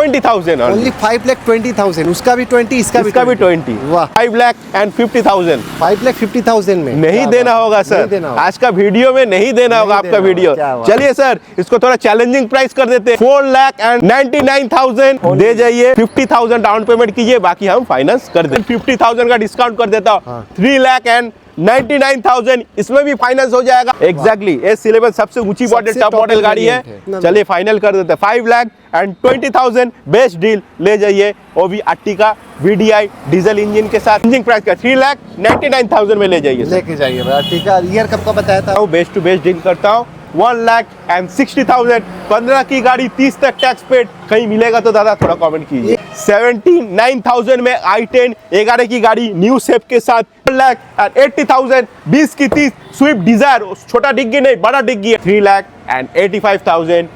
20,000 only 5,20,000, उसका भी 20, इसका भी 20। वाह, 5,50,000 5,50,000 में नहीं देना होगा सर, आज का वीडियो में नहीं देना होगा आपका वीडियो। चलिए सर, इसको थोड़ा चैलेंजिंग प्राइस कर देते हैं, 4,99,000 दे जाइए, 50,000 डाउन पेमेंट कीजिए, बाकी हम फाइनेंस कर दें। 50,000 का डिस्काउंट कर देता हूँ, 3,99,000 इसमें भी फाइनेंस हो जाएगा। एग्जैक्टली, ये सिलेबस सबसे ऊंची मॉडल, टॉप मॉडल गाड़ी है। चलिए फाइनल कर देते हैं, 5,20,000 बेस्ट डील ले जाइए, वो भी अर्टिगा VDI डीजल इंजन के साथ। इंजन प्राइस का 3,99,000 में ले जाइए, लेके जाइए। अर्टिगा ईयर कब का बताया था? बेस्ट टू बेस्ट डील करता हूँ, 1,60,000, 15 की गाड़ी, 30 तक टैक्स पेड, कहीं मिलेगा तो दादा थोड़ा कमेंट कीजिए। 79,000 में i10 11 की गाड़ी न्यू शेप के साथ, 1,80,000, 20 की 30 स्विफ्ट डिजायर, छोटा डिग्गी नहीं बड़ा डिग्गी है, 3,85,000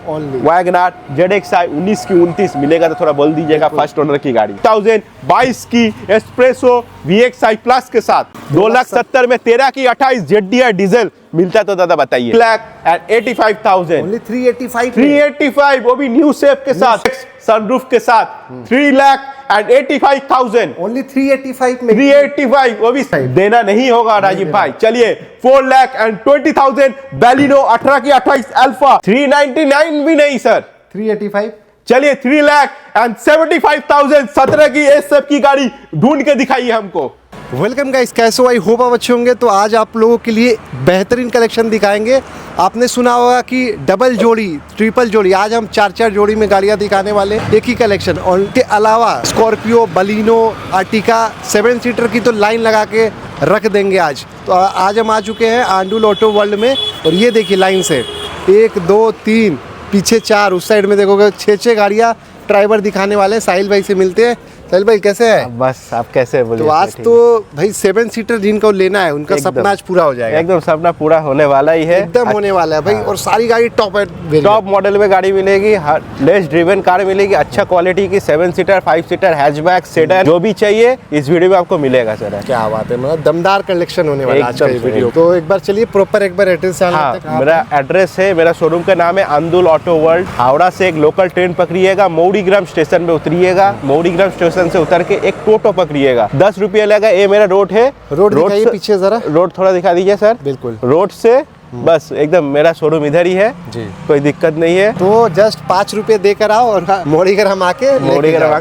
वैगनआर ZXi 19 की 29 मिलेगा तो थोड़ा बोल दीजिएगा, फर्स्ट ओनर की गाड़ी। 22 की एस्प्रेसो VXi प्लस के साथ, 2,70,000 में 13 की 28 ZDI डीजल मिलता है तो दादा बताइए। 3,85,000, ओनली 385, 385 वो भी न्यू शेप के साथ, सनरूफ के साथ, 3,85,000 ओनली 385 में, 385 वो भी देना नहीं होगा राजीव भाई। चलिए 4,20,000 बैलिनो 18 की 28 अल्फा, 399 भी नहीं सर, 385। चलिए 3,75,000 17 की एसएफ की गाड़ी ढूंढ के दिखाइए हमको। वेलकम गाइस, कैसे हो? आई होप आप अच्छे होंगे। तो आज आप लोगों के लिए बेहतरीन कलेक्शन दिखाएंगे। आपने सुना होगा कि डबल जोड़ी, ट्रिपल जोड़ी, आज हम 4 जोड़ी में गाड़ियां दिखाने वाले, एक ही कलेक्शन। और उनके अलावा स्कॉर्पियो, बलिनो, अर्टिगा 7 सीटर की तो लाइन लगा के रख देंगे आज। तो आज हम आ चुके हैं आंडुल ऑटो वर्ल्ड में, और ये देखिए लाइन से 1 2 3 पीछे 4, उस साइड में देखोगे 6 गाड़ियाँ ड्राइवर दिखाने वाले। साहिल भाई से मिलते हैं। साहिल भाई कैसे हैं? बस आप कैसे बोलिए। तो आज तो भाई 7 सीटर जिनको लेना है उनका सपना आज पूरा हो जाएगा। एकदम सपना पूरा होने वाला ही है, एकदम होने वाला है भाई। और सारी गाड़ी टॉप मॉडल में गाड़ी मिलेगी, लेस ड्रिवन कार मिलेगी, अच्छा क्वालिटी की 7 सीटर, 5 सीटर, हैचबैक, सेडान, जो भी चाहिए इस वीडियो में आपको मिलेगा सर। क्या बात है, मतलब दमदार कलेक्शन होने वाला आज का वीडियो। तो एक बार चलिए प्रॉपर एक बार एड्रेस। मेरा एड्रेस है, मेरा शोरूम का नाम है आंदुल ऑटो वर्ल्ड। हावड़ा से एक लोकल ट्रेन पकड़िएगा, मौड़ीग्राम स्टेशन में उतरिएगा, मौड़ीग्राम स्टेशन से उतर के एक टोटो पकड़िएगा, 10 रुपये लगेगा। ये मेरा रोड है, रोड दिखाइए पीछे जरा, रोड थोड़ा दिखा दीजिए सर। बिल्कुल, रोड से बस एकदम मेरा शोरूम इधर ही है जी, कोई दिक्कत नहीं है। तो जस्ट 5 रुपए देकर आओ और मौड़ीग्राम आके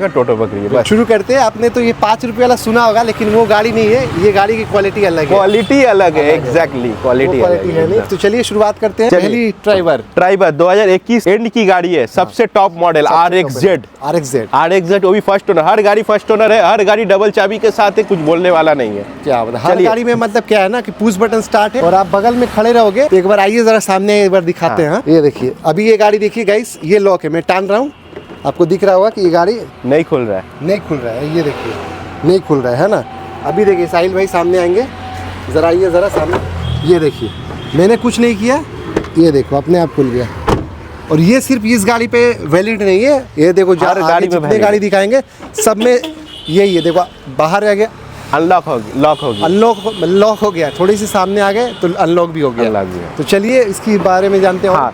टोटो पकड़िए। तो शुरू करते हैं। आपने तो ये 5 रुपए वाला सुना होगा, लेकिन वो गाड़ी नहीं है, ये गाड़ी की क्वालिटी अलग है। क्वालिटी अलग है, एग्जैक्टली क्वालिटी है नहीं। तो चलिए शुरुआत करते हैं। पहली ट्राइबर 2021 एंड की गाड़ी है, सबसे टॉप मॉडल RXZ, वो भी फर्स्ट ओनर। हर गाड़ी फर्स्ट ओनर है, हर गाड़ी डबल चाबी के साथ है, कुछ बोलने वाला नहीं है। क्या हर गाड़ी में मतलब क्या है ना कि पुश बटन स्टार्ट है, और आप बगल में खड़े रहोगे। तो एक बार आइए जरा सामने, एक बार दिखाते हैं। ये देखिए, अभी ये गाड़ी देखिए गाइस, ये लॉक है, मैं टान रहा हूँ, आपको दिख रहा होगा कि ये गाड़ी नहीं खुल रहा है, नहीं खुल रहा है। ये देखिए नहीं खुल रहा है ना। अभी देखिए साहिल भाई सामने आएंगे, जरा आइए जरा सामने। ये देखिए, मैंने कुछ नहीं किया, ये देखो अपने आप खुल गया। और ये सिर्फ इस गाड़ी पे वैलिड नहीं है, ये देखो गाड़ी में गाड़ी दिखाएंगे सब में यही है। देखो बाहर आ गया, लॉक हो गया, थोड़ी सी सामने आ गए तो अनलॉक भी हो गया। तो चलिए इसके बारे में जानते हैं।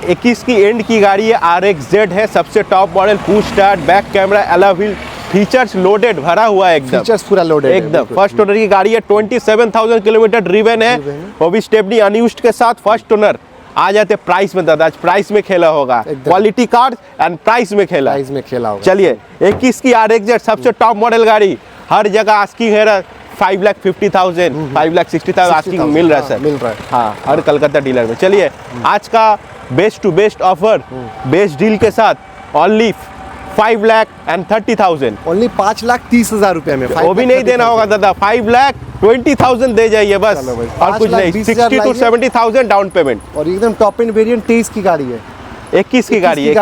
21 की एंड की गाड़ी है, RXZ है, सबसे top model, push start, back camera, alloy wheel, features loaded, भरा हुआ है एकदम, फीचर्स पूरा लोडेड एकदम। फर्स्ट ओनर की गाड़ी है, 27,000 किलोमीटर ड्रिवन है, वो भी स्टेपनी अनयूज्ड के साथ, फर्स्ट ओनर। आ जाते प्राइस में दादा, आज प्राइस में खेला होगा, क्वालिटी कार्ड एंड प्राइस में खेला होगा। चलिए 21 की RXZ सबसे टॉप मॉडल गाड़ी, हर जगह आस्किंग है 5,50,000, 5,60,000 आस्किंग मिल रहा है सर, मिल रहा है हाँ, हर कलकत्ता डीलर में। चलिए आज का best to best offer, best deal के साथ, ओनली 5,30,000, ओनली 5,30,000 रुपए में। वो भी नहीं देना होगा दादा, 5,20,000 दे जाइए बस, और कुछ नहीं। 60,000 to 70,000 डाउन पेमेंट, और एकदम टॉप एंड वेरिएंट 23 की गाड़ी है, 21 की गाड़ी है,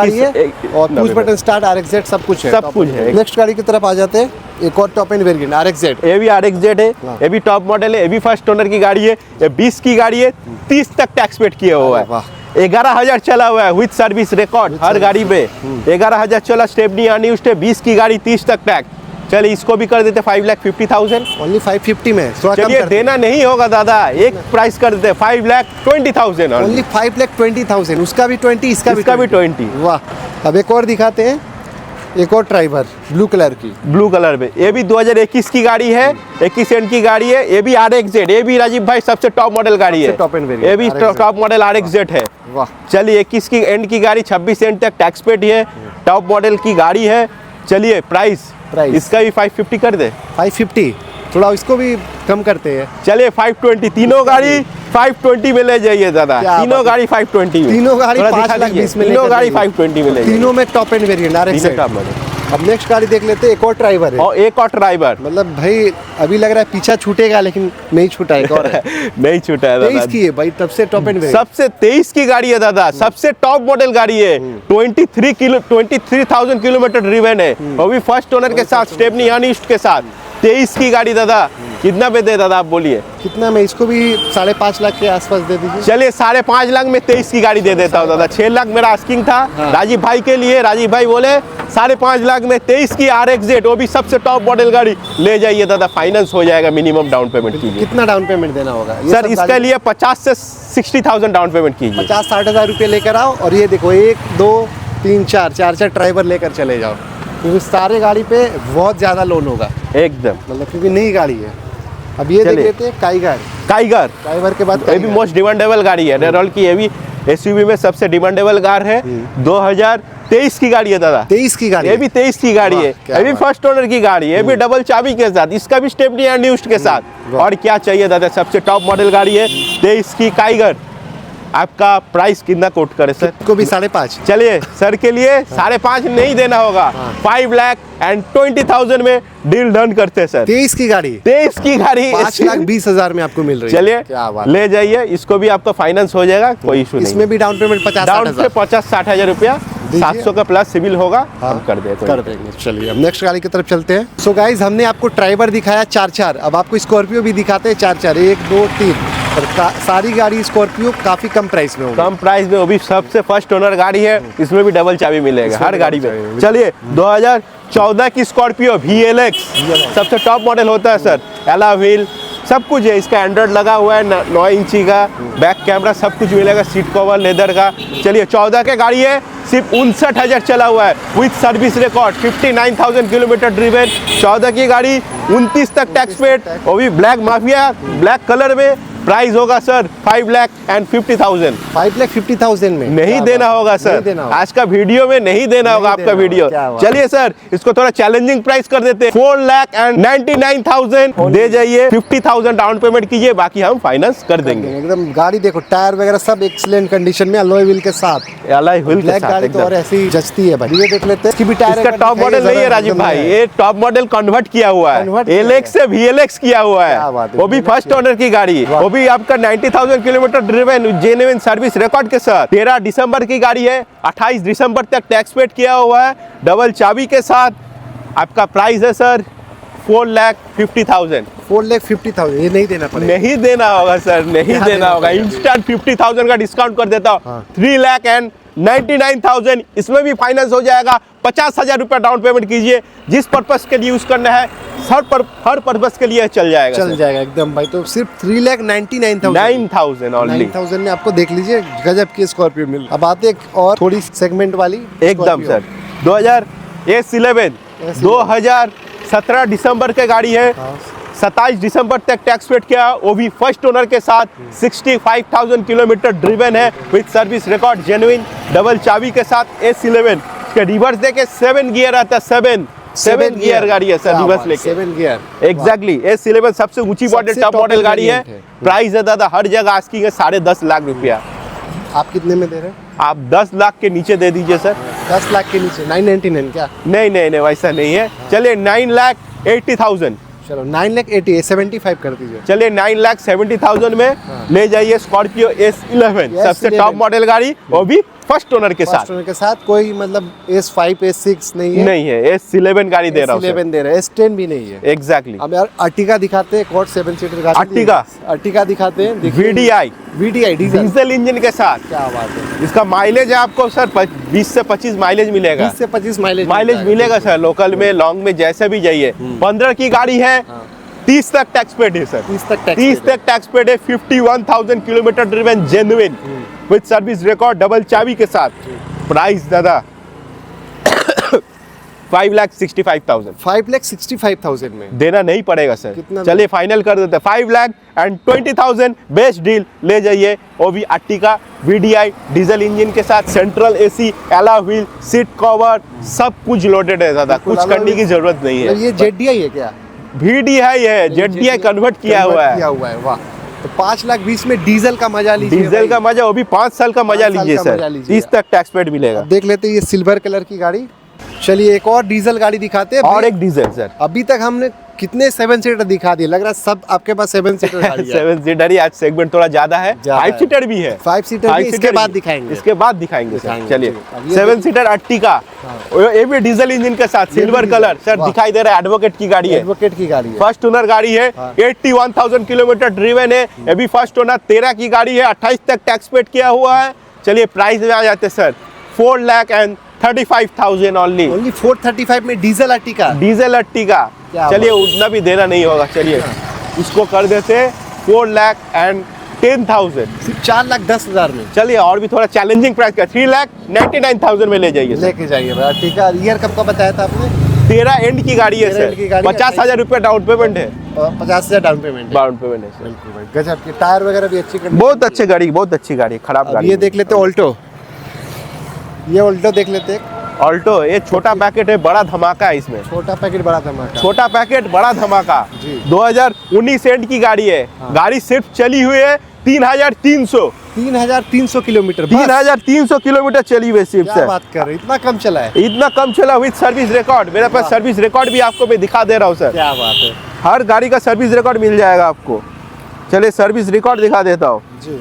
और पुश बटन स्टार्ट, RXZ सब कुछ है, नेक्स्ट गाड़ी की तरफ आ जाते हैं। एक और टॉप एंड वेरिएंट RXZ, ये भी RXZ है, ये भी टॉप मॉडल है, ये भी फर्स्ट ओनर की गाड़ी है, ये 20 की गाड़ी है, 30 तक टैक्स पेड किया हुआ है, 11,000 चला हुआ है विद सर्विस रिकॉर्ड, हर गाड़ी पे 11,000 चला, स्टेपनी अनयूज्ड है, 20 की गाड़ी, 30 तक टैक्स। चलिए इसको भी कर देते 5,50,000, ओनली 550 में। चलिए देना नहीं होगा दादा, एक प्राइस कर देते 5,20,000, ओनली 5,20,000, उसका भी 20, इसका भी 20। वाह। अब एक और दिखाते हैं, एक और ड्राइवर ब्लू कलर की, ब्लू कलर में, ये भी 2021 की गाड़ी है, 21 एंड की गाड़ी है। ये भी RXZ, ये भी राजीव भाई सबसे टॉप मॉडल गाड़ी है, टॉप एंड वेरिएंट, ये भी टॉप मॉडल RXZ है। वाह, चलिए 21 की एंड की गाड़ी, 26 एंड तक टैक्स पेड है, टॉप मॉडल की गाड़ी है। चलिए प्राइस इसका भी 550 कर दे, 550, थोड़ा इसको भी कम करते हैं। चलिए 520, तीनों गाड़ी 520 में ले जाइए दादा, तीनों गाड़ी 520 में, तीनों गाड़ी थोड़ा 5 दिखा लाख दीजिए, 20 में तीनों लेकर गाड़ी जाइए। 520 में ले जाइए, तीनों में टॉप एंड वेरिएंट तीनों RXZ। Top model. अब नेक्स्ट गाड़ी देख लेते हैं, एक और ड्राइवर है, और एक और ड्राइवर, मतलब भाई अभी लग रहा है पीछा छूटेगा लेकिन नहीं छूटा, एक और है। नहीं छूटा है 23 दादा, की है भाई, तब से टॉप एंड वेरिएंट, सबसे 23 की गाड़ी है दादा, सबसे टॉप मॉडल गाड़ी है, 23,000 किलोमीटर ड्रिवन है, वो भी फर्स्ट ओनर के साथ, स्टेपनी अनइश्ड के साथ। 23 की गाड़ी दादा, कितना पे दे दादा आप बोलिए? कितना में इसको भी 5.5 लाख के आसपास दे दीजिए। चलिए 5.5 लाख में 23 की गाड़ी दे देता हूँ दादा, 6 लाख मेरा आस्किंग था राजीव भाई के लिए, राजीव भाई बोले 5.5 लाख में 23 की RXZ, वो भी सबसे टॉप मॉडल गाड़ी ले जाइए दादा, फाइनेंस हो जाएगा, मिनिमम डाउन पेमेंट कीजिए। कितना डाउन पेमेंट देना होगा सर इसके लिए 50 से 60,000 डाउन पेमेंट कीजिए। 50-60 हज़ार रुपये लेकर आओ, और ये देखो 1 2 3 4 ड्राइवर लेकर चले जाओ, क्योंकि सारे गाड़ी पे बहुत ज़्यादा लोन होगा एकदम, मतलब, क्योंकि नई गाड़ी है। अब ये देख लेते हैं काइगर के बाद ये भी मोस्ट डिमांडेबल गाड़ी है रेनॉल्ट की, ये भी SUV में सबसे डिमांडेबल कार है, 2023 की गाड़ी है दादा, 23 की गाड़ी, ये भी 23 की गाड़ी है, क्या ये भी बात। फर्स्ट ओनर की गाड़ी है, ये भी डबल चाबी के साथ, इसका भी स्टेपनी अनयूज्ड के साथ। और क्या चाहिए दादा, सबसे टॉप मॉडल गाड़ी है 23 की काइगर। आपका प्राइस कितना कोट करे सर? को भी 5.5। चलिए सर के लिए 5.5 नहीं देना होगा, 5,20,000 में डील डन करते हैं सर। 23 की गाड़ी, 23 की गाड़ी 5,20,000 में आपको मिल रही है। चलिए क्या बात, ले जाइए, इसको भी आपका फाइनेंस हो जाएगा, कोई इशू नहीं। इसमें भी डाउन पेमेंट 50-60 डाउन पे हज़ार 50-60 हजार रुपया, 700 का प्लस सिविल होगा, हम कर देते कर देंगे। चलिए अब नेक्स्ट गाड़ी की तरफ चलते हैं। सो गाइज, हमने आपको ड्राइवर दिखाया 4, अब आपको स्कॉर्पियो भी दिखाते हैं 4, 1 2 3, और सारी गाड़ी स्कॉर्पियो काफी कम प्राइस में होगी। कम प्राइस में, वो भी सबसे फर्स्ट ओनर गाड़ी है, इसमें भी डबल चाबी मिलेगा हर गाड़ी में। चलिए 2014 की स्कॉर्पियो VLX, सबसे टॉप मॉडल होता है सर, एलॉय व्हील सब कुछ है, इसका एंड्रॉइड लगा हुआ है, 9 इंची का बैक कैमरा, सब कुछ मिलेगा, सीट कवर लेदर का। चलिए 14 के गाड़ी है, सिर्फ 59,000 चला हुआ है, with service record, 59,000 kilometre driven, 14 की गाड़ी, 29 तक टैक्स पेड, वो भी ब्लैक माफिया ब्लैक कलर में। प्राइस होगा सर 5,50,000। 5,50,000 में नहीं देना होगा सर, आज का वीडियो में नहीं देना होगा आपका वीडियो। चलिए सर इसको थोड़ा चैलेंजिंग प्राइस कर देते हैं, 4,99,000 दे जाइए, 50,000 डाउन पेमेंट कीजिए, बाकी हम फाइनेंस कर देंगे। एकदम गाड़ी देखो, टायर वगैरह सब एक्सीलेंट कंडीशन में, अलॉय व्हील के साथ, अलॉय व्हील के साथ गाड़ी तो और ऐसी जचती है भाई। ये देख लेते हैं, इसकी भी टायर, इसका टॉप मॉडल नहीं है राजीव भाई, ये टॉप मॉडल कन्वर्ट किया हुआ है, LX से VLX किया हुआ है, वो भी फर्स्ट ओनर की गाड़ी, वो भी आपका 90,000 kilometre driven, genuine service record के साथ। 13 दिसंबर की गाड़ी है, 28 दिसंबर तक टैक्स पेड किया हुआ है, डबल चाबी के साथ। आपका प्राइस है सर 4,50,000। 4,50,000 ये नहीं देना पड़ेगा, नहीं देना होगा सर, नहीं देना होगा, इंस्टेंट 50,000 का डिस्काउंट कर देता हूँ, 3,99,000, इसमें भी फाइनेंस हो जाएगा। 50,000 रुपया डाउन पेमेंट कीजिए, जिस पर्पस के लिए यूज करना है हर पर्पस के लिए चल जाएगा एकदम भाई। तो सिर्फ 3,99,000 ओनली, 9,000 में आपको देख लीजिए गजब की स्कॉर्पियो मिल। अब आते एक और थोड़ी सेगमेंट वाली एकदम सर, 2011 2017 दिसंबर के गाड़ी है, 27 दिसंबर तक टैक्स पेड किया, वो भी फर्स्ट ओनर के साथ, 65,000 किलोमीटर ड्रिवन है, with service record, genuine double चाबी के साथ। S11 के रिवर्स देके 7 गियर आता है, 7 गियर गाड़ी है सर, रिवर्स लेके 7 गियर एग्जैक्टली। S11 सबसे ऊंची मॉडल, टॉप मॉडल गाड़ी है। प्राइस है दादा हर जगह आस्किंग है 10.5 लाख रुपया, आप कितने में दे रहे हैं? आप 10 लाख के नीचे दे दीजिए सर। 10 लाख के नीचे 999 क्या? नहीं वैसा नहीं है, चलिए 9,80,000, चलो 9,80,000 75 कर दीजिए। चलिए 9,70,000 में ले जाइए स्कॉर्पियो S11, सबसे टॉप मॉडल गाड़ी, वो भी फर्स्ट ओनर के साथ। कोई मतलब S5 S6 नहीं है, S11 गाड़ी दे रहा हूँ, S11 दे रहा है, S10 भी नहीं है। एग्जैक्टली। अब यार अर्टिगा दिखाते हैं, कॉट 7 सीटर गाड़ी, अर्टिगा दिखाते हैं, VDI डीजल इंजन के साथ। क्या बात है, इसका माइलेज है आपको सर 20 से 25 माइलेज मिलेगा, 20 से 25 माइलेज मिलेगा सर, लोकल में लॉन्ग में जैसे भी जाइए। 15 की गाड़ी है, 30 तक टैक्स पेड है सर, 30 तक टैक्स पेड है, 51,000 kilometre driven, genuine with service record, double चाबी के साथ। प्राइस दादा 5,65,000 5,65,000 में देना नहीं पड़ेगा सर। कितना? चलिए फाइनल कर देते हैं 5,20,000 बेस्ट डील ले जाइए। वो भी अर्टिगा VDI डीजल इंजन के साथ, सेंट्रल AC, एला व्हील, सीट कवर, सब कुछ लोडेड है दादा, कुछ alloy करने की जरूरत नहीं है। ये ZDI है क्या? VDI है, ZDI कन्वर्ट किया हुआ है। वाह। तो 5,20,000 में डीजल का मजा लीजिए। डीजल का मजा, वो भी 5 साल का मजा 5 साल लीजिए का सर, मजा लीजिए। 30 तक टैक्स पेड मिलेगा। अब देख लेते हैं ये सिल्वर कलर की गाड़ी। चलिए एक और डीजल गाड़ी दिखाते हैं। और एक डीजल सर। अभी तक हमने कितने 7 सीटर दिखा दिए, लग रहा है सब आपके पास 7 सीटर गाड़ी है। 7 सीटर ही आज सेगमेंट थोड़ा ज्यादा है, 5 सीटर भी है। 5 सीटर भी इसके बाद दिखाएंगे। इसके बाद दिखाएंगे सर। दिखाएंगे, चलिए ठीक है। अब ये 7 सीटर अर्टिगा, ये भी डीजल इंजन के साथ, सिल्वर कलर सर वाह। दिखाई दे रहा है। एडवोकेट की गाड़ी है, एडवोकेट की गाड़ी है। फर्स्ट ओनर गाड़ी है, हाँ। 81,000 किलोमीटर ड्रिवन है। ये भी फर्स्ट ओनर, 13 की गाड़ी है, 28 तक टैक्स पेड किया हुआ है। चलिए प्राइस में आ जाते हैं सर, 4,35,000 ओनली। ओनली 435 में डीजल अर्टिगा। डीजल अर्टिगा, क्या चलिए बात। उतना भी देना नहीं होगा। चलिए इसको कर देते 4,10,000। सिर्फ 4,10,000 में चलिए और भी थोड़ा चैलेंजिंग प्राइस का 3,99,000 में ले जाइए सर। लेके जाइए भाई अर्टिगा। ईयर कब का बताया था आपने? 13 एंड की गाड़ी है 13 सर, एंड की गाड़ी है, 50,000 रुपये डाउन पेमेंट है। 50,000 डाउन पेमेंट है। डाउन पेमेंट है सर। बिल्कुल भाई, गजब की टायर वगैरह भी अच्छी कंडीशन। बहुत अच्छी गाड़ी, बहुत अच्छी गाड़ी, खराब अब गाड़ी ये नहीं। देख लेते हैं ऑल्टो। ये ऑल्टो देख लेते हैं। ऑल्टो, ये छोटा पैकेट है, बड़ा धमाका है इसमें। छोटा पैकेट बड़ा धमाका। छोटा पैकेट बड़ा धमाका, जी। 2019 एंड की गाड़ी है। हाँ। गाड़ी सिर्फ चली हुई है 3,300 किलोमीटर। 3,300 किलोमीटर चली हुई सिर्फ क्या सर। बात कर रहे हैं, इतना कम चला है। इतना कम चला विद सर्विस रिकॉर्ड। मेरे पास वाह। सर्विस रिकॉर्ड भी आपको मैं दिखा दे रहा हूँ सर। क्या बात है हर गाड़ी का सर्विस रिकॉर्ड मिल जाएगा आपको। चलिए सर्विस रिकॉर्ड दिखा देता हूँ। जी।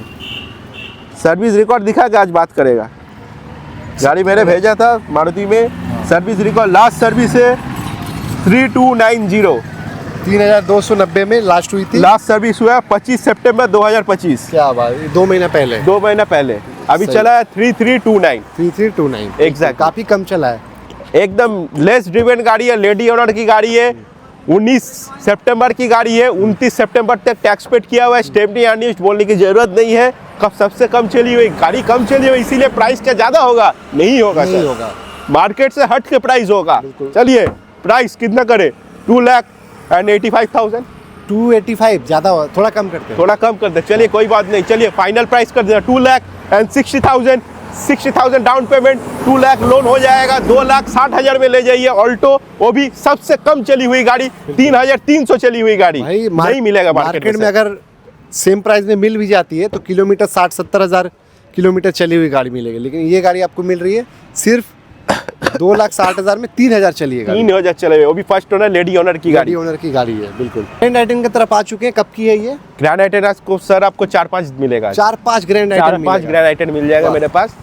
सर्विस रिकॉर्ड दिखा के आज बात करेगा। गाड़ी मैंने भेजा था मारुति में, सर्विस रिकॉर्ड लास्ट सर्विस है 3290। 3,290 में लास्ट हुई थी। लास्ट सर्विस हुआ 25 सितंबर 2025, क्या बात है, 2 महीना पहले। 2 महीना पहले। अभी सही। चला है 3329। 3329 Exactly। काफी कम चला है। एकदम लेस ड्रिवन गाड़ी है, लेडी ओनर की गाड़ी है। 19 सितंबर की गाड़ी है, 29 सितंबर तक टैक्स पेड किया हुआ है। स्टेपनी अनयूज्ड बोलने की जरूरत नहीं है। कब सबसे कम चली हुई गाड़ी, कम चली हुई, इसीलिए प्राइस क्या ज्यादा होगा? नहीं होगा नहीं सर, होगा। मार्केट से हट के प्राइस होगा। बिल्कुल। चलिए प्राइस कितना करे? 2,85,000। 285 ज्यादा हुआ, थोड़ा कम करते हैं। थोड़ा कम कर दे, चलिए कोई बात नहीं। चलिए फाइनल प्राइस कर दे 2,60,000। 60,000 डाउन पेमेंट, 2 लाख लोन हो जाएगा। 2,60,000 में ले जाइए ऑल्टो, वो भी सबसे कम चली हुई गाड़ी, 3,300 चली हुई गाड़ी। भाई नहीं मिलेगा मार्केट में। सर। अगर सेम प्राइस में मिल भी जाती है तो किलोमीटर 60-70 हज़ार किलोमीटर चली हुई गाड़ी मिलेगी, लेकिन ये गाड़ी आपको मिल रही है सिर्फ 2,60,000 में 3,000 चली है गाड़ी। 3,000 चले हुए, वो भी फर्स्ट ओनर लेडी ओनर की गाड़ी। गाड़ी ओनर की गाड़ी है बिल्कुल। ग्रैंड आइटन की तरफ आ चुके हैं। कब की है ये? ग्रैंड आइटन को सर आपको 4-5 मिलेगा। 4-5 ग्रैंड आइटन 4-5 ग्रैंड आइटन मिल जाएगा वाह। मेरे पास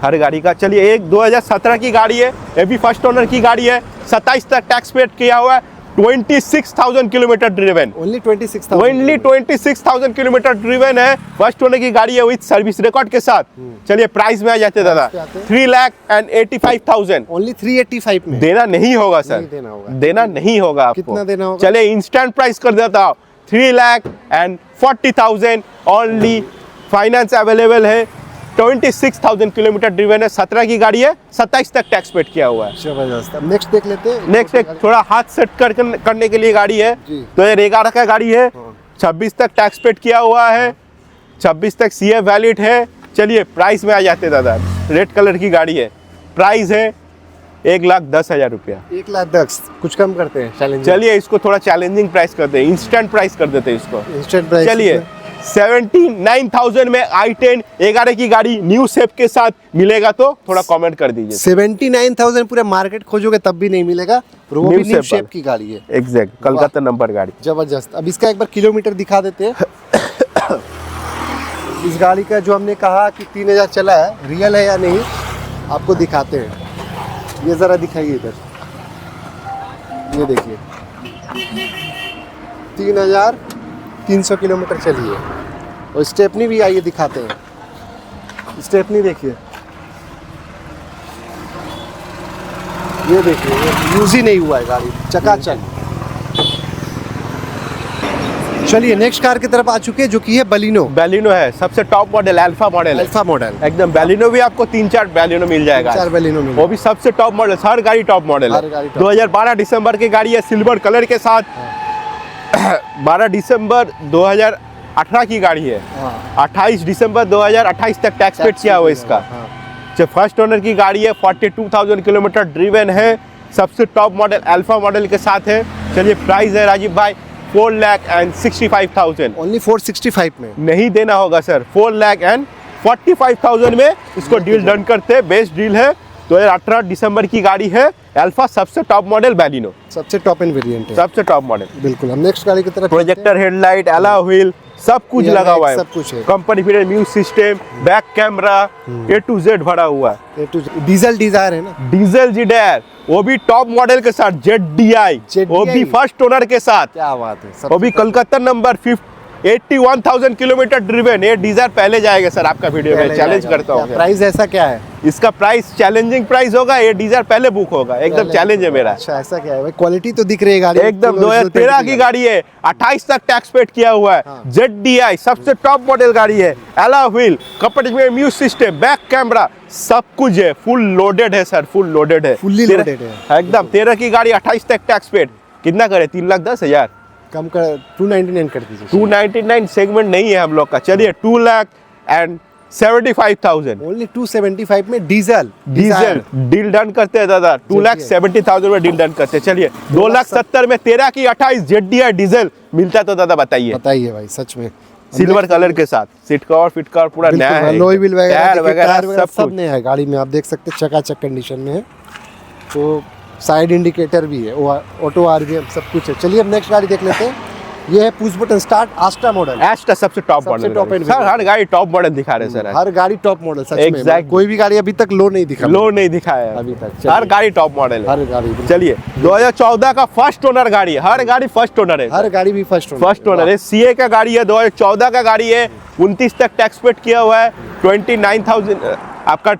हर गाड़ी का। चलिए एक 2017 की गाड़ी है, ये भी फर्स्ट ओनर की गाड़ी है। 27 तक टैक्स पेड किया हुआ है। 26,000 kilometre driven. Only 26,000। Only 26,000 kilometre driven है। फर्स्ट ओनर की गाड़ी है विद सर्विस रिकॉर्ड के साथ। चलिए प्राइस में आ जाते दादा, पे आते हैं। 3,85,000। ओनली 385 में। देना नहीं होगा सर, नहीं देना होगा। देना नहीं होगा आपको। कितना देना होगा? चलिए इंस्टेंट प्राइस कर देता हूँ, 3,40,000 ओनली। फाइनेंस अवेलेबल है। 26,000 किलोमीटर ड्रिवन है। 17 की गाड़ी है, 27 तक टैक्स पेड किया हुआ है। जबरदस्त। अब नेक्स्ट देख लेते हैं। नेक्स्ट एक थोड़ा हाथ सेट करने के लिए गाड़ी है, जी। तो ये रेगाड़ा का गाड़ी है। हाँ। 26 तक टैक्स पेड किया हुआ है, 26 तक CF वैलिड है। चलिए प्राइस में आ जाते हैं दादा, रेड कलर की गाड़ी है। प्राइस है 1,10,000 रुपया। 1,10,000 कुछ कम करते हैं चैलेंज। चलिए इसको थोड़ा चैलेंजिंग प्राइस करते हैं, इंस्टेंट प्राइस कर देते हैं इसको। Instant price. चलिए 79,000 में i10 11 की गाड़ी न्यू शेप के साथ मिलेगा तो थोड़ा कमेंट कर दीजिए। 79,000 पूरे मार्केट खोजोगे तब भी नहीं मिलेगा, और वो New भी न्यू shape शेप वाला। की गाड़ी है। एग्जैक्ट कलकत्ता नंबर गाड़ी। जबरदस्त। अब इसका एक बार किलोमीटर दिखा देते हैं। इस गाड़ी का जो हमने कहा कि 3,000 चला है, रियल है या नहीं आपको दिखाते हैं। ये ज़रा दिखाइए इधर, ये देखिए 3,300 किलोमीटर चली है। और स्टेपनी भी आइए दिखाते हैं। स्टेपनी देखिए, ये देखिए, ये यूज ही नहीं हुआ है गाड़ी, चकाचक। चलिए नेक्स्ट कार की तरफ आ चुके हैं जो कि है बलिनो। बैलिनो है, सबसे टॉप मॉडल, अल्फा मॉडल है अल्फा मॉडल, एकदम। बैलिनो भी आपको 3-4 बैलिनो मिल जाएगा, 4 बलिनो मिल, वो भी सबसे टॉप मॉडल। हर गाड़ी टॉप मॉडल हर है। गाड़ी top। 2012 दिसंबर की गाड़ी है, सिल्वर कलर के साथ। 12 दिसंबर 2018 की गाड़ी है। 28 दिसंबर 2028 तक टैक्स पेड किया हुआ इसका। जो फर्स्ट ओनर की गाड़ी है, 42,000 किलोमीटर ड्रिवन है, सबसे टॉप मॉडल अल्फा मॉडल के साथ है। चलिए प्राइस है राजीव भाई 4,65,000। ओनली 465 में नहीं देना होगा सर, 4,45,000 में इसको डील डन करते हैं। बेस्ट डील है। 2018 दिसंबर की गाड़ी है, अल्फा सबसे टॉप मॉडल बैलिनो, सबसे टॉप एंड वेरिएंट है, सबसे टॉप मॉडल। बिल्कुल। हम नेक्स्ट गाड़ी की तरफ प्रोजेक्टर हेडलाइट, अलॉय व्हील, सब कुछ Rear लगा light, हुआ है, सब कुछ है। Company fitted music system, back camera, A to Z भरा हुआ है। डीजल डिजायर है ना, डीजल जीडायर, वो भी टॉप मॉडल के साथ, ZDI, वो भी फर्स्ट ओनर के साथ, क्या बात है। वो भी कलकत्ता नंबर 81,000 किलोमीटर ड्रिवन। ये डीजर पहले जाएगा सर आपका वीडियो में, चैलेंज करता हूँ। प्राइस ऐसा क्या है? इसका प्राइस चैलेंजिंग प्राइस होगा, ये डीजर पहले बुक होगा, एकदम चैलेंज है मेरा। अच्छा ऐसा क्या है भाई? क्वालिटी तो दिख रही है गाड़ी एकदम। 2013 की गाड़ी है, 28 तक टैक्स पेड किया हुआ है। ZDI सबसे टॉप मॉडल गाड़ी है, अलॉय व्हील, कंपनी में म्यूजिक सिस्टम, बैक कैमरा, सब कुछ है, फुल लोडेड है सर, फुल लोडेड है, फुल्ली लोडेड है एकदम। 13 की गाड़ी, 28 तक टैक्स पेड, कितना करे? 3,10,000। कम कर 299 कर दीजिए। 299 सेगमेंट नहीं है हम लोग का। चलिए 2,75,000 ओनली 275 में डीजल डीजल डील डन करते हैं दादा। 2,70,000 में डील डन करते हैं। चलिए 2,70,000 में 13 की 28 ZDI डीजल मिलता है तो दादा बताइए। बताइए भाई सच में। सिल्वर कलर के साथ, सीट कवर फिट कवर पूरा नया है, लोई व्हील टायर वगैरह सब नया है गाड़ी में। आप देख सकते हैं चकाचक कंडीशन में है। तो साइड इंडिकेटर भी है, ऑटो RVM सब कुछ है। चलिए अब नेक्स्ट गाड़ी देख लेते हैं। ये है पुश बटन स्टार्ट एस्टा मॉडल। एस्टा सबसे टॉप मॉडल सर, हर गाड़ी टॉप मॉडल दिखा रहे सर, हर गाड़ी टॉप मॉडल सच में। Exactly. कोई भी गाड़ी अभी तक लो नहीं दिखा, लो नहीं दिखाया अभी तक। हर गाड़ी टॉप मॉडल है, हर गाड़ी। चलिए 2014 का फर्स्ट ओनर गाड़ी है, हर गाड़ी फर्स्ट ओनर है, हर गाड़ी भी फर्स्ट ओनर है। CA का गाड़ी है, 2014 का गाड़ी है, 29 तक टैक्स पेड किया हुआ है। 29,000 आपका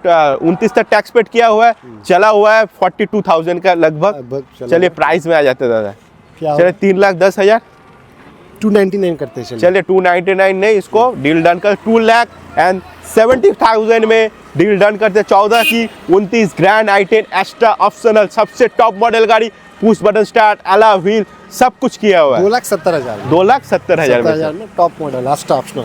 29 तक टैक्स पेड किया हुआ है, चला हुआ है 42,000 का लगभग। चलिए प्राइस में आ जाते हैं दादा, चलिए 3,10,000 299 करते हैं। चलिए 299 नहीं, इसको डील डन कर 2,70,000 में डील डन करते। 14 की 29 ग्रैंड i10 एस्ट्रा ऑप्शनल, सबसे टॉप मॉडल गाड़ी, push button start, alloy wheel, सब कुछ किया हुआ है। 2,70,000 2,70,000 में top model Asta optional.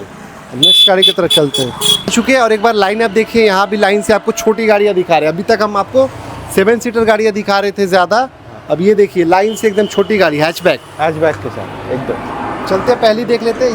Next गाड़ी की तरफ चलते हैं चुके। और एक बार लाइन आप देखिए, यहाँ भी लाइन से आपको छोटी गाड़ियाँ दिखा रहे हैं। अभी तक हम आपको 7 सीटर गाड़ियाँ दिखा रहे थे ज़्यादा, अब ये देखिए लाइन से एकदम छोटी गाड़ी, हैचबैक के साथ एकदम। चलते हैं, पहली देख लेते हैं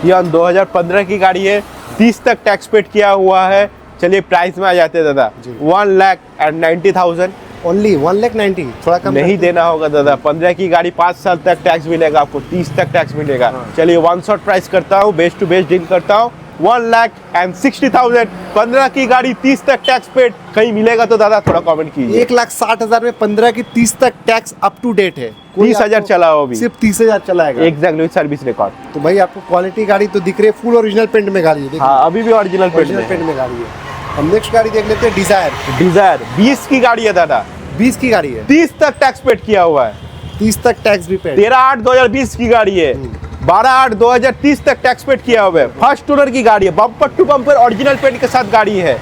यॉन 2015 की गाड़ी है, 30 तक टैक्स पेड किया हुआ है। चलिए प्राइस में आ जाते हैं दादा, 1,90,000। ओनली 1,90,000, थोड़ा कम नहीं देना होगा दादा। 15 की गाड़ी 5 साल तक टैक्स मिलेगा आपको, 30 तक टैक्स मिलेगा। चलिए वन शॉट प्राइस करता हूँ, बेस्ट टू बेस्ट डील करता हूँ, 1,60,000। 15 की गाड़ी 30 तक टैक्स पेड, कहीं मिलेगा तो दादा थोड़ा कमेंट कीजिए। 1,60,000 में 15 की 30 तक टैक्स अप टू डेट है। 30,000 चला हो अभी, सिर्फ 30,000 चलाएगा एग्जैक्टली सर्विस रिकॉर्ड। तो भाई आपको क्वालिटी गाड़ी तो दिख रही है, फुल ओरिजिनल पेंट में गाड़ी है। हाँ अभी भी ओरिजिनल पेंट में गाड़ी है। हम नेक्स्ट गाड़ी देख लेते हैं, डिजायर 20 की गाड़ी है दादा, 20 की गाड़ी है, 30 तक टैक्स पेड किया हुआ है, 30 तक टैक्स भी पेड। 13/8/2020 की गाड़ी है, 12/8/2030 तक टैक्स पेड किया हुआ है। फर्स्ट ओनर की गाड़ी है, bumper to bumper original paint के साथ गाड़ी है,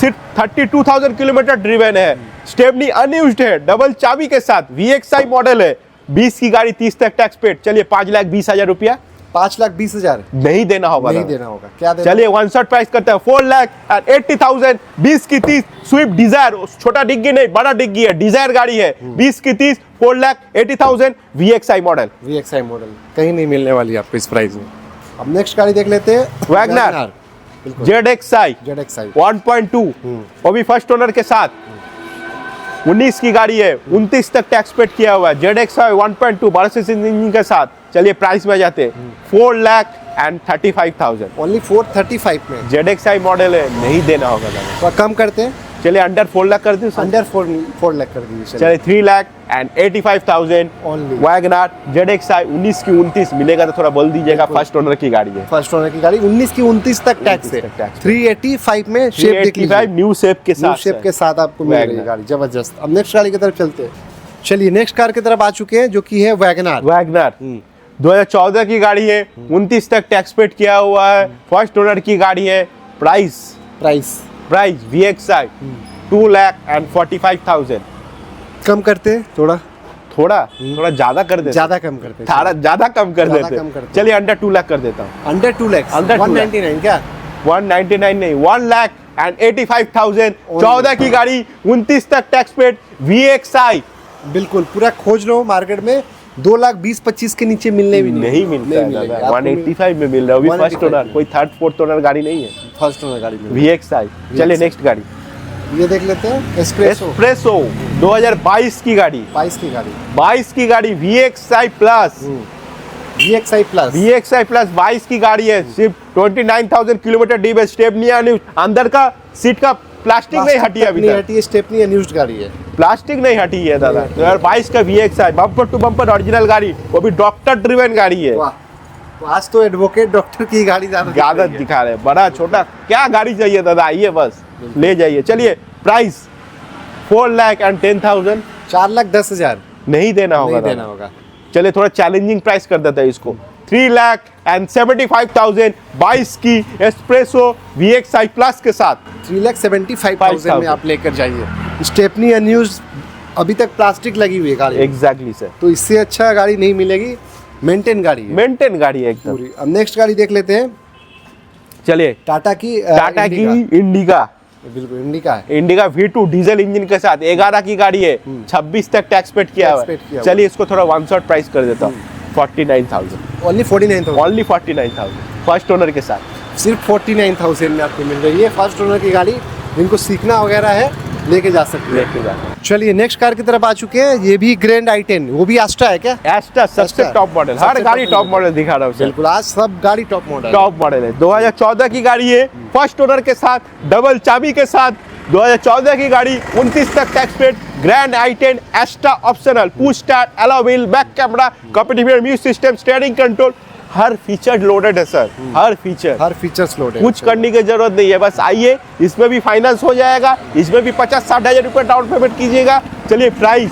सिर्फ 32,000 किलोमीटर ड्रिवन है, स्टेपनी अनयूज्ड है, डबल चाबी के साथ, VXI मॉडल है। 20 की गाड़ी 30 तक टैक्स पेड। चलिए 5,20,000 रुपया, 5,20,000 नहीं देना होगा, नहीं देना होगा। क्या देना? चलिए वन शॉट प्राइस करते हैं, 4,80,000। 20 की 30 स्विफ्ट डिजायर, छोटा डिग्गी नहीं बड़ा डिग्गी है, डिजायर गाड़ी है, 20 की 30 4,80,000, VXI मॉडल। VXI मॉडल कहीं नहीं मिलने वाली आपको इस प्राइस में। अब नेक्स्ट गाड़ी देख लेते हैं, वैगनर ZXI 1.2, वो भी फर्स्ट ओनर के साथ, 19 की गाड़ी है, 29 तक टैक्स पेड किया हुआ है, ZXI 1.2 12 सीसी इंजन के साथ। चलिए प्राइस में जाते, 4,35,000। ओनली 435 में ZXI मॉडल है, नहीं देना होगा दादा, तो कम करते हैं। चलिए अंडर 4 लाख कर दी, अंडर 4 लाख कर दीजिए। चलिए 3,85,000 Only। वैगनर ZXI 19 की 29 मिलेगा तो थोड़ा बोल दीजिएगा, फर्स्ट ओनर की गाड़ी है, फर्स्ट ओनर की गाड़ी, 19 की 29 तक टैक्स है, 385 में शेप देख लीजिए, 385 न्यू शेप के न्यू साथ, शेप के साथ आपको मिल रही है गाड़ी, जबरदस्त। अब नेक्स्ट गाड़ी की तरफ चलते हैं। चलिए नेक्स्ट कार की तरफ आ चुके हैं जो कि है वैगनर। 2014 की गाड़ी है, 29 तक टैक्स पेड किया हुआ है, फर्स्ट ओनर की गाड़ी है। Price price VXI 2,45,000। कम करते हैं थोड़ा थोड़ा ज्यादा कर देते, ज्यादा कम करते हैं, ज्यादा कम कर ज्यादा देते। कम करते। चलिए अंडर 2 लाख कर देता हूँ। Under 2 lakh, Under 2 lakh। 199 क्या? 199 नहीं, 1,85,000। 14 की गाड़ी, 29 तक टैक्स पेड, VXI। बिल्कुल पूरा खोज लो मार्केट में, 2,20,25 के नीचे मिलने भी नहीं मिलता है मिलेगा। दादा, आपको 185 में मिल रहा है, अभी फर्स्ट 185 ओनर, कोई थर्ड फोर्थ ओनर गाड़ी नहीं है। फर्स्ट ओनर गाड़ी मिलेगी। VXI। चलिए नेक्स्ट गाड़ी, ये देख लेते हैं, एस्प्रेसो एस्प्रेसो 2022 की गाड़ी, 22 की गाड़ी, 22 की गाड़ी, VXI plus. VXI plus, VXI plus 22 की गाड़ी है, सिर्फ 29,000 kilometre D base, stepney new, अंदर का सीट का प्लास्टिक नहीं हटी है अभी नहीं तक, हटी है, स्टेपनी अनयूज्ड गाड़ी है। प्लास्टिक नहीं हटी है दादा। 2022 का VXI bumper to bumper original गाड़ी, वो भी डॉक्टर ड्रिवन गाड़ी है। वाह, तो आज तो एडवोकेट डॉक्टर की गाड़ी ज्यादा दिखा रहे हैं, बड़ा छोटा क्या गाड़ी चाहिए दादा, आइए बस ले जाइए। चलिए प्राइस 4,10,000। 4,10,000 नहीं देना होगा नहीं दादा। देना होगा। चलिए थोड़ा चैलेंजिंग प्राइस कर देता है इसको, 3,75,000। 22 की एस्प्रेसो VXI प्लस के साथ 3,75,000 में आप लेकर जाइए। स्टेपनी अनयूज्ड, अभी तक प्लास्टिक लगी हुई है गाड़ी, एग्जैक्टली सर, तो इससे अच्छा गाड़ी नहीं मिलेगी। मेंटेन गाड़ी है मेंटेन गाड़ी है एकदम। पूरी। अब नेक्स्ट गाड़ी देख लेते हैं, चलिए टाटा की टाटा की इंडिका, बिल्कुल इंडिका है। इंडिका V2 डीजल इंजन के साथ 11 की गाड़ी है, 26 तक टैक्स पेड किया हुआ टैक्स पेड किया है। हुआ चलिए इसको थोड़ा वन शॉट प्राइस कर देता हूँ, 49,000। ओनली 49,000, ओनली 49,000 फर्स्ट ओनर के साथ। सिर्फ 49,000 में आपको मिल रही है फर्स्ट ओनर की गाड़ी। इनको सीखना वगैरह है, लेके जा सकते हैं। लेके जाते हैं। चलिए नेक्स्ट कार की तरफ आ चुके हैं, ये भी ग्रैंड i10, वो भी एस्ट्रा है क्या? एस्ट्रा सबसे Astra। टॉप मॉडल, हर सबसे गाड़ी top टॉप model। मॉडल दिखा रहा हूँ सर। बिल्कुल, आज सब गाड़ी टॉप मॉडल, टॉप मॉडल है, 2014 की गाड़ी है, फर्स्ट ओनर के साथ, डबल चाबी के साथ। 2014 की गाड़ी, 29 तक tax paid, grand i10 Asta optional, push start, alloy wheel, back camera, compatible music system, steering control, हर फीचर लोडेड है सर, हर फीचर्स लोड है। कुछ करने की जरूरत नहीं है, बस आइए, इसमें भी फाइनेंस हो जाएगा, इसमें भी 50-60 हजार रुपये डाउन पेमेंट कीजिएगा। चलिए प्राइस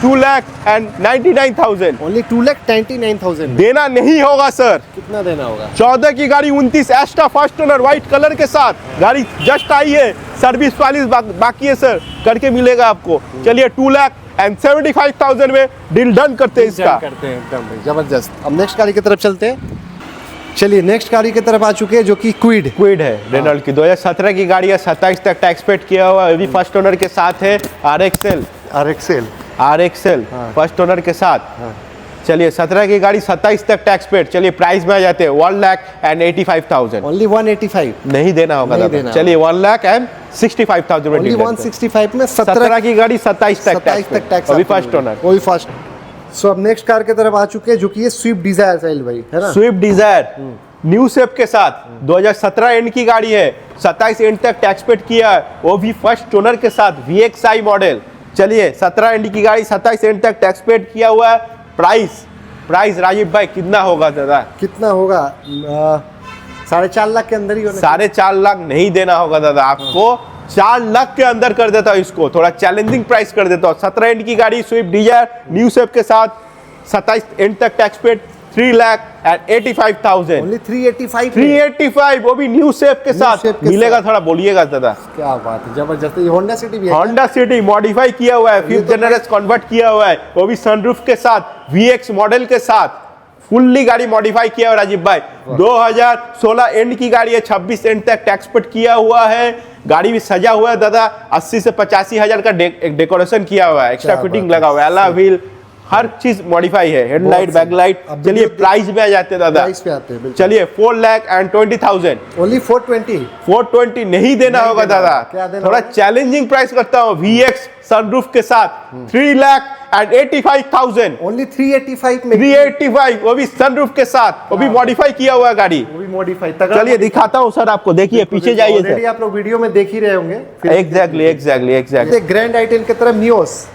2,99,000। ओनली 2,99,000 देना नहीं होगा सर। कितना देना होगा? 14 की गाड़ी, 29 Asta first owner white colour के साथ, गाड़ी जस्ट आई है, सर्विस वालिस बाकी है सर, करके मिलेगा आपको। चलिए 2,75,000 में डील डन करते हैं इसका। करते हैं एकदम जबरदस्त। अब नेक्स्ट गाड़ी की तरफ चलते हैं। चलिए नेक्स्ट गाड़ी की तरफ आ चुके हैं, जो कि क्विड है रेनॉल्ट की, 2017 की गाड़ी है, 27 तक टैक्स पेड किया हुआ है, अभी फर्स्ट ओनर के साथ है। RXL फर्स्ट ओनर के साथ। चलिए 17 की गाड़ी, 27 तक टैक्स पेड। चलिए प्राइस में आ जाते हैं, 1,85,000। ओनली 185, नहीं देना होगा नहीं दादा। देना चलिए 1,65,000 में ओनली डील डन। 165 में 17 की गाड़ी, 27 तक टैक्स, अभी फर्स्ट ओनर। वही फर्स्ट। सो अब नेक्स्ट कार की तरफ आ चुके हैं, जो कि ये स्विफ्ट डिजायर साहिल भाई, है ना? स्विफ्ट डिजायर न्यू शेप के साथ, 2017 एंड की गाड़ी है, 27 एंड तक टैक्स पेड किया है, वो भी फर्स्ट ओनर के साथ, VXI मॉडल। चलिए 17 एंड की गाड़ी, 27 एंड तक टैक्स पेड किया हुआ है। प्राइस राजीव भाई कितना होगा दादा? कितना होगा? 4.5 लाख के अंदर ही होने। 4.5 लाख नहीं देना होगा दादा आपको, 4 लाख के अंदर कर देता हूँ इसको, थोड़ा चैलेंजिंग प्राइस कर देता हूँ। 17 एंड की गाड़ी, स्विफ्ट डिजायर न्यू शेप के साथ, 27 एंड तक टैक्स पेड, 3,85,000। ओनली 385 385, वो भी न्यू शेप के साथ shape के मिलेगा। साथ। थोड़ा बोलिएगा दादा। क्या बात है, जबरदस्त। ये होंडा सिटी भी है क्या? होंडा सिटी मॉडिफाई किया हुआ है, फिफ्थ जनरेशन कन्वर्ट किया हुआ है, वो भी सनरूफ के साथ, VX मॉडल के साथ, फुल्ली गाड़ी मॉडिफाई किया हुआ राजीव भाई। 2016 एंड की गाड़ी है, 26 एंड तक टैक्स पेड किया हुआ है, गाड़ी भी सजा हुआ है दादा, 80 से 85 हजार का डेकोरेशन किया हुआ है, एक्स्ट्रा फिटिंग लगा हुआ है, अलॉय व्हील, हर चीज मॉडिफाई है, हेडलाइट, बैकलाइट। चलिए प्राइस में आ जाते हैं दादा, प्राइस पे आते हैं बिल्कुल। चलिए 4,20,000। ओनली 420, 420 नहीं देना नहीं होगा देना दादा, होगा। क्या देना थोड़ा होगा? चैलेंजिंग प्राइस करता हूँ, VX सनरूफ के साथ, 3,85,000। ओनली 385 में। 385, वो भी सनरूफ के साथ, वो भी मॉडिफाई किया हुआ है गाड़ी। वो भी मॉडिफाई। चलिए दिखाता हूँ सर आपको, देखिए पीछे जाइए ऑलरेडी सर। आप लोग वीडियो में देख ही रहे होंगे। एग्जैक्टली। ग्रैंड i10 की तरफ नियोस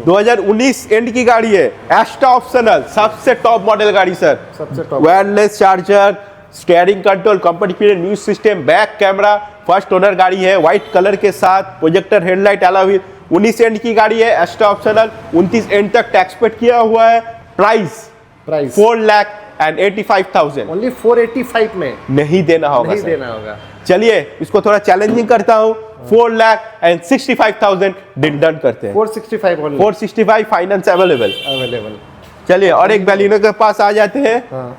2019 एंड की गाड़ी है, एस्ट्रा ऑप्शनल, सबसे टॉप मॉडल गाड़ी सर, सबसे top. Wireless charger, steering control, compatible music system, back camera, first owner गाड़ी है, व्हाइट कलर के साथ, projector headlight, alloy wheel, 19 and की गाड़ी है, एस्ट्रा ऑप्शनल, 29 एंड तक टैक्स पेड किया हुआ है। प्राइस प्राइस 4,85,000 ओनली 485 में नहीं देना होगा नहीं सर। देना होगा। चलिए इसको थोड़ा चैलेंजिंग करता हूँ, 4,65,000 डन करते हैं। 465 ओनली 465 फाइनेंस अवेलेबल। अवेलेबल। चलिए और एक बैलिनो के पास आ जाते हैं। हाँ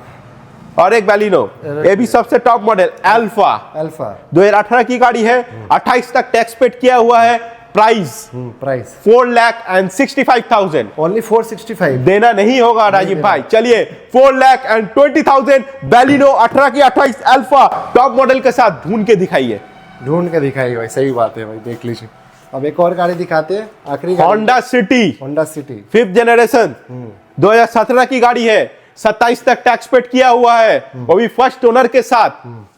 और एक बैलिनो, ये भी सबसे टॉप मॉडल अल्फा, अल्फा 2018 की गाड़ी है, 28 तक टैक्स पेड किया हुआ है। प्राइस प्राइस 4,65,000 ओनली 465 देना नहीं होगा राजीव भाई। चलिए 4,20,000 बैलिनो 18 की 28 अल्फा टॉप मॉडल के साथ ढूंढ के दिखाइए। ढूंढ के दिखाइए भाई, सही बात है भाई, देख लीजिए। अब एक और गाड़ी दिखाते हैं, आखिरी गाड़ी Honda city Honda city 5th generation 2017 की गाड़ी है, 27 तक टैक्स पेड किया हुआ है, वो भी फर्स्ट ओनर के साथ,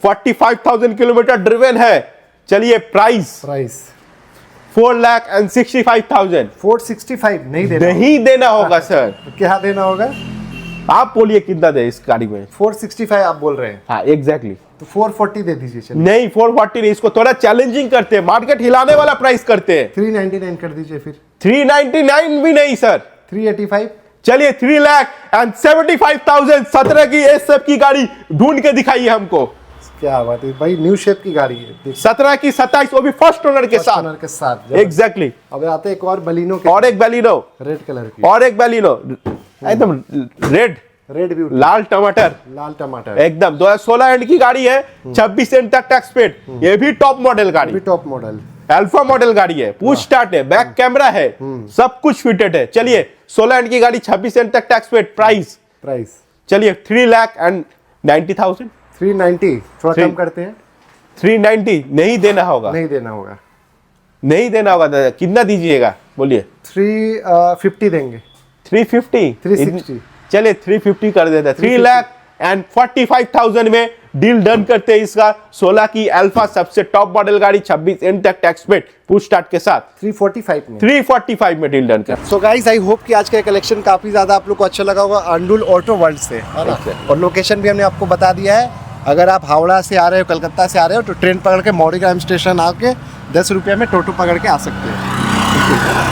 45,000 किलोमीटर ड्रिवन है। चलिए प्राइस प्राइस 4,65,000 465 नहीं देना नहीं देना होगा सर। होगा। क्या देना होगा? आप बोलिए कितना दे इस गाड़ी में। 465 आप बोल रहे हैं, हाँ एग्जैक्टली तो 440 दे दीजिए। चलिए नहीं 440 नहीं, इसको थोड़ा चैलेंजिंग करते हैं, मार्केट हिलाने वाला प्राइस करते हैं। 399 कर दीजिए फिर। 399 भी नहीं सर। 385 चलिए 3,75,000 17 की एस सब की गाड़ी ढूंढ के दिखाइए हमको। क्या बात है भाई, न्यू शेप की गाड़ी है, देखिए 17 की 27 वो भी फर्स्ट ओनर के साथ। ओनर के साथ एग्जैक्टली। अब आते हैं एक और बलिनो के, और एक बैलिनो, रेड कलर की, और एक बैलिनो एकदम रेड रेड ब्यूटी, लाल टमाटर लाल टमाटर, एकदम 2016 एंड की गाड़ी है, 26 एंड तक टैक्स पेड, ये भी टॉप मॉडल गाड़ी, भी टॉप मॉडल, अल्फा मॉडल गाड़ी है, पुश स्टार्ट है, बैक कैमरा है, सब कुछ फिटेड है। चलिए 16 एंड की गाड़ी, 26 एंड तक टैक्स पेड, प्राइस प्राइस चलिए 3,90,000 390 थोड़ा कम करते हैं। 390 नहीं देना होगा। नहीं देना होगा, नहीं देना होगा दादा, कितना दीजिएगा बोलिए। 350 देंगे। 350 360 चलिए 350 कर देता है। 3,45,000 में डील डन करते हैं इसका। 16 की अल्फा सबसे टॉप मॉडल गाड़ी, 26 एंड तक टैक्स पेड, पुश स्टार्ट के साथ 345 में 345 में डील डन कर। सो गाइस, आई होप कि आज का कलेक्शन काफी ज्यादा आप लोग को अच्छा लगा होगा अंडुल ऑटो वर्ल्ड से, है ना। और लोकेशन भी हमने आपको बता दिया है। अगर आप हावड़ा से आ रहे हो, कलकत्ता से आ रहे हो, तो ट्रेन पकड़ के मौड़ीग्राम स्टेशन आके 10 रुपये में टोटो पकड़ के आ सकते हैं।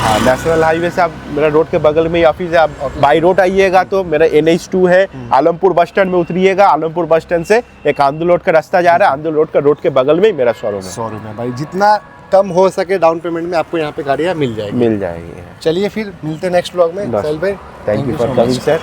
हाँ, नेशनल हाईवे से आप, मेरा रोड के बगल में ही ऑफिस है, आप बाई रोड आइएगा तो मेरा NH2 है, आलमपुर बस स्टैंड में उतरिएगा। आलमपुर बस स्टैंड से एक आंदोल रोड का रास्ता जा रहा है, आंदोल रोड का रोड के बगल में ही मेरा शोरूम है। शोरूम है भाई, जितना कम हो सके डाउन पेमेंट में आपको यहाँ पे गाड़ियाँ मिल जाएगी। मिल जाएगी। चलिए फिर मिलते हैं नेक्स्ट ब्लॉग में। बस। साहिल भाई, thank you for coming sir.